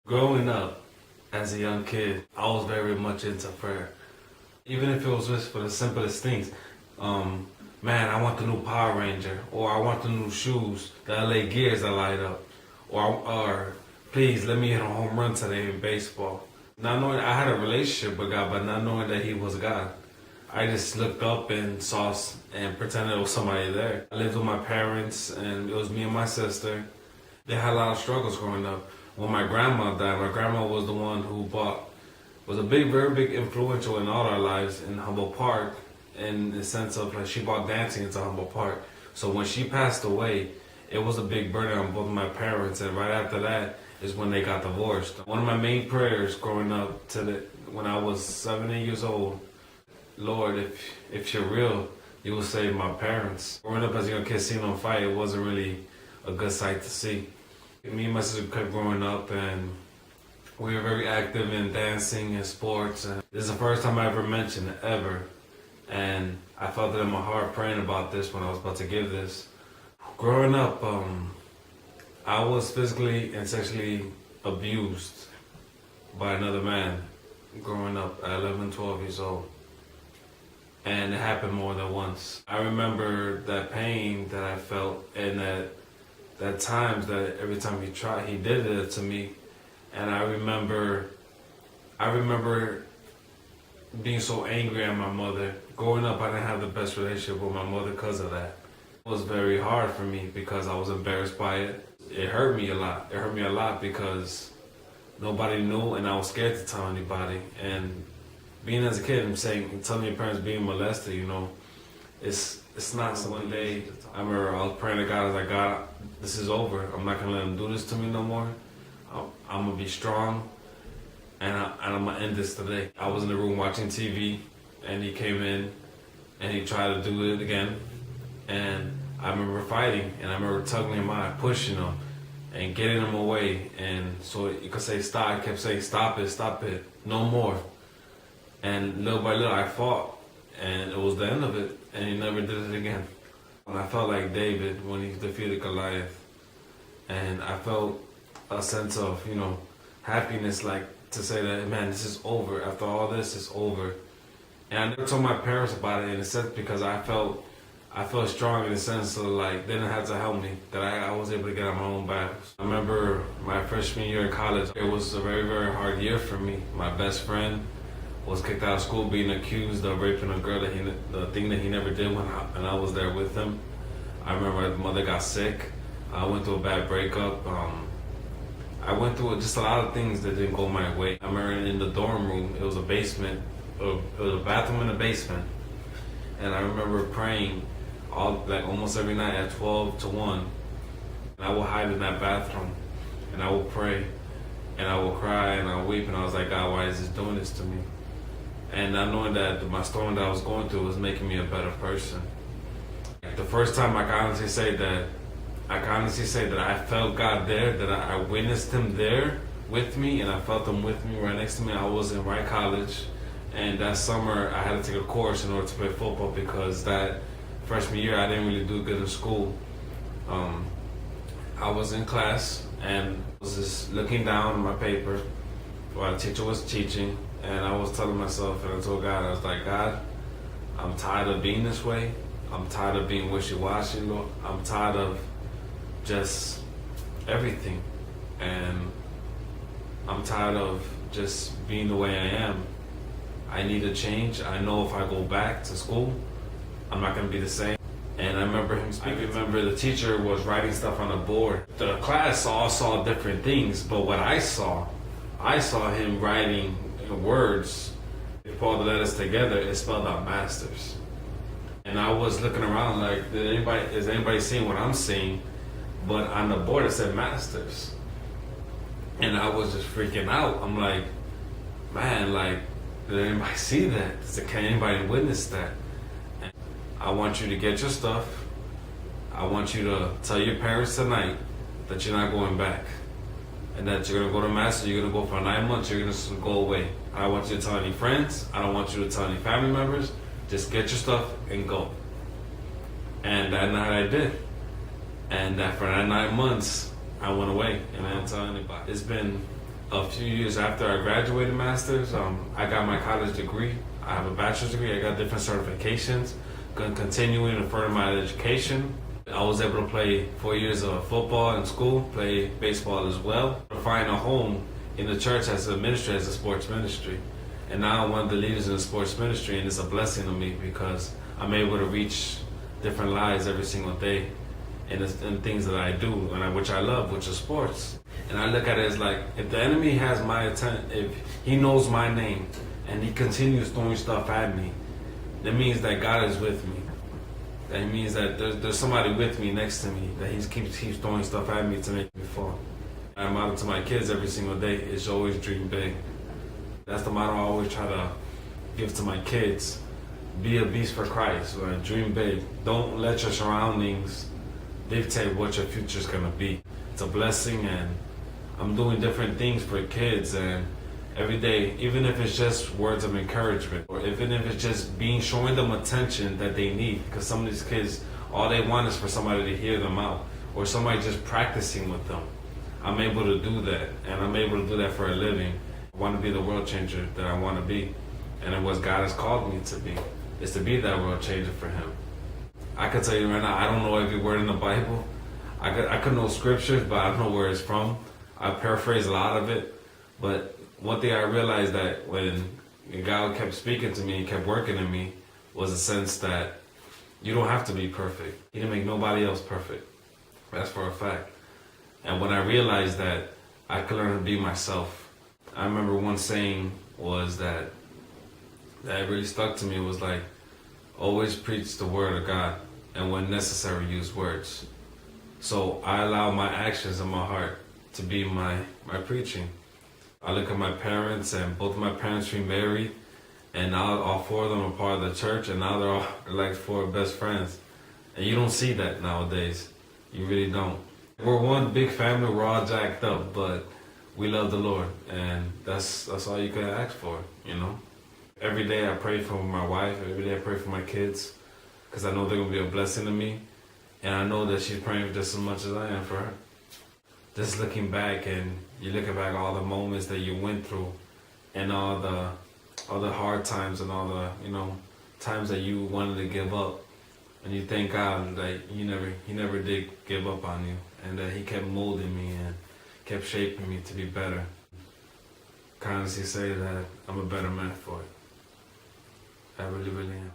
Growing up as a young kid, I was very much into prayer. Even if it was just for the simplest things. Man, I want the new Power Ranger, or I want the new shoes, the LA Gears that light up, or please let me hit a home run today in baseball. Not knowing I had a relationship with God, but not knowing that He was God. I just looked up and saw and pretended there was somebody there. I lived with my parents, and it was me and my sister. They had a lot of struggles growing up. When my grandma died, my grandma was the one who was a very big influential in all our lives in Humboldt Park, in the sense of like she brought dancing into Humboldt Park. So when she passed away, it was a big burden on both of my parents, and right after that is when they got divorced. One of my main prayers growing up when I was 7, 8 years old, Lord, if you're real, you will save my parents. Growing up as a young kid seeing them fight, it wasn't really a good sight to see. Me and my sister kept growing up, and we were very active in dancing and sports. And this is the first time I ever mentioned it, ever. And I felt it in my heart praying about this when I was about to give this. Growing up, I was physically and sexually abused by another man growing up at 11, 12 years old. And it happened more than once. I remember that pain that I felt, and that times that every time he did it to me. And I remember being so angry at my mother. Growing up, I didn't have the best relationship with my mother because of that. It was very hard for me because I was embarrassed by it. It hurt me a lot. It hurt me a lot because nobody knew, and I was scared to tell anybody. And being as a kid, telling your parents being molested, it's not so. One day, I remember I was praying to God. I was like, God, this is over. I'm not gonna let him do this to me no more. I'm gonna be strong, and I'm gonna end this today. I was in the room watching TV, and he came in, and he tried to do it again. And I remember fighting, and I remember tugging him out, pushing him, and getting him away. And so you could say stop. I kept saying, stop it, no more. And little by little, I fought, and it was the end of it, and he never did it again. And I felt like David when he defeated Goliath, and I felt a sense of, happiness, like to say that, man, this is over. After all this, it's over. And I never told my parents about it in a sense because I felt strong in the sense of like they didn't have to help me, that I was able to get on my own battles. I remember my freshman year in college, it was a very hard year for me. My best friend was kicked out of school being accused of raping a girl, the thing that he never did when I was there with him. I remember my mother got sick. I went through a bad breakup. I went through just a lot of things that didn't go my way. I remember in the dorm room, it was a basement, it was a bathroom in the basement. And I remember praying almost every night at 12 to 1. And I would hide in that bathroom, and I would pray, and I would cry, and I would weep, and I was like, God, why is this doing this to me? And not knowing that my storm that I was going through was making me a better person. The first time I can honestly say that I felt God there, that I witnessed Him there with me, and I felt Him with me right next to me. I was in Wright College, and that summer I had to take a course in order to play football because that freshman year I didn't really do good in school. I was in class and was just looking down at my paper while the teacher was teaching, and I was telling myself, and I told God, I was like, God, I'm tired of being this way. I'm tired of being wishy-washy, Lord. I'm tired of just everything. And I'm tired of just being the way I am. I need a change. I know if I go back to school, I'm not going to be the same. And I remember him speaking. I remember the teacher was writing stuff on the board. The class all saw different things, but what I saw him writing words. If you put all the letters together, it spelled out masters. And I was looking around like, is anybody seeing what I'm seeing? But on the board it said masters. And I was just freaking out. I'm like, man, like, did anybody see that? Can anybody witness that? And I want you to get your stuff. I want you to tell your parents tonight that you're not going back. And that you're going to go to master, you're going to go for 9 months, you're going to go away. I don't want you to tell any friends. I don't want you to tell any family members. Just get your stuff and go. And that night I did. And for that 9 months, I went away and I didn't tell anybody. It's been A few years after I graduated master's, I got my college degree. I have a bachelor's degree. I got different certifications. Continuing to further my education. I was able to play 4 years of football in school, play baseball as well. To find a home in the church as a ministry, as a sports ministry. And now I'm one of the leaders in the sports ministry, and it's a blessing to me because I'm able to reach different lives every single day in things that I do, which I love, which is sports. And I look at it as like, if the enemy has my attention, if he knows my name and he continues throwing stuff at me, that means that God is with me. That means that there's somebody with me next to me, that he keeps throwing stuff at me to make me fall. My motto to my kids every single day is always dream big. That's the motto I always try to give to my kids. Be a beast for Christ, or dream big. Don't let your surroundings dictate what your future's gonna be. It's a blessing, and I'm doing different things for kids, and every day, even if it's just words of encouragement, or even if it's just showing them attention that they need, because some of these kids, all they want is for somebody to hear them out, or somebody just practicing with them. I'm able to do that, and I'm able to do that for a living. I want to be the world changer that I want to be, and what God has called me to be, is to be that world changer for Him. I can tell you right now, I don't know every word in the Bible. I could know scriptures, but I don't know where it's from. I paraphrase a lot of it, but one thing I realized that when God kept speaking to me and kept working in me was a sense that you don't have to be perfect. He didn't make nobody else perfect. That's for a fact. And when I realized that I could learn to be myself, I remember one saying was that really stuck to me, was like, always preach the word of God, and when necessary, use words. So I allow my actions and my heart to be my preaching. I look at my parents, and both of my parents remarried, and now all four of them are part of the church, and now they're like four best friends. And you don't see that nowadays. You really don't. We're one big family, we're all jacked up, but we love the Lord, and that's all you can ask for, you know? Every day I pray for my wife, every day I pray for my kids, because I know they're going to be a blessing to me, and I know that she's praying just as much as I am for her. Just looking back, and you're looking back all the moments that you went through, and all the hard times, and all the, times that you wanted to give up, and you thank God that He never did give up on you, and that He kept molding me and kept shaping me to be better. I can honestly say that I'm a better man for it. I really, really am.